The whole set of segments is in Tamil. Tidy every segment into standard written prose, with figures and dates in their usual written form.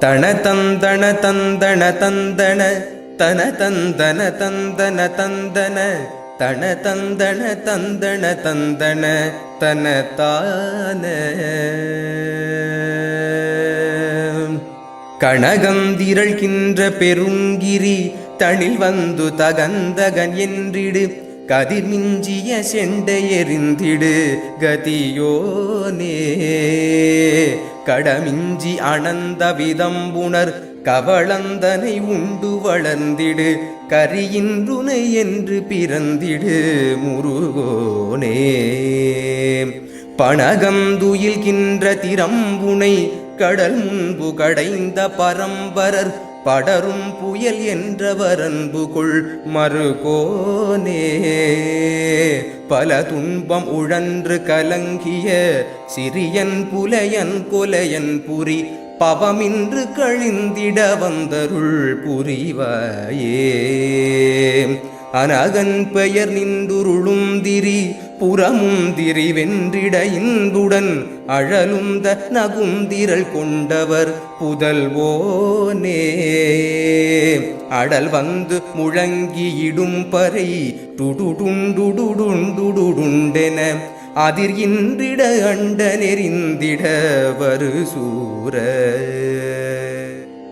தன தந்தன தந்தன தந்தன தன தந்தன தந்தன தந்தன தன தந்தன தந்தன தந்தன தன தான கனகந்திரள்கின்ற பெருங்கிரி தனில் வந்து தகந்தகன் என்றிடு கதிர் மிஞ்சிய செண்டை எறிந்திடு கதியோனே கடமிஞ்சி அனந்த விதம்புணர் கவளந்தனை உண்டு வளர்ந்திடு கரியின்றுனை என்று பிறந்திடு முருகோனே பணகந்துயில்கின்ற திறம்புனை கடல் முன்பு கடைந்த பரம்பரர் படரும் புயல் என்றவரன்புகொள் மருகோனே பல துன்பம் உழன்று கலங்கிய சிறியன் புலையன் கொலையன் புரி பவமின்று கழிந்திட வந்தருள் புரிவாயே அனகன் பெயர் நின்றுருளும் திரி புறமுந்திரி வென்றிட இன்புடன் அழலுந்த நகுந்திரள் கொண்டவர் புதல்வோனே அடல் வந்து முழங்கியிடும் பறை டுடுடுண்டுடுடுண்டுடுண்டென அதிர் இன்றிட அண்ட நெறிந்திட வரு சூர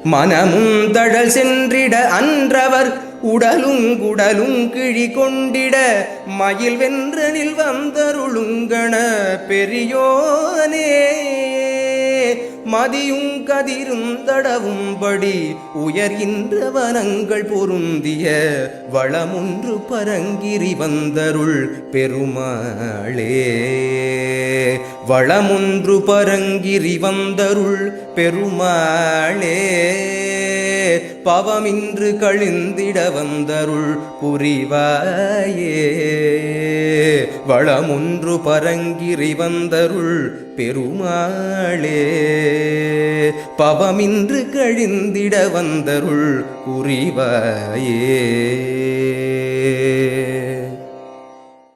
மனமும் தழல் சென்றிட அன்றவர் உடலுங்குடலும் கிழி கொண்டிட மயில் வென்றனில் வந்தருளுங்கண பெரியோனே மதியும் கதிரும் தடவும்படி உயர்கின்ற வனங்கள் பொருந்திய வளமொன்று பரங்கிரி வந்தருள் பெருமாளே வளமொன்று பரங்கிரி வந்தருள் பெருமாளே பவமின்று கழிந்திட வந்தருள் புரிவாயே வளமொன்று பரங்கிரி வந்தருள் பெருமாளே பவமின்று கழிந்திட வந்தருள் புரிவாயே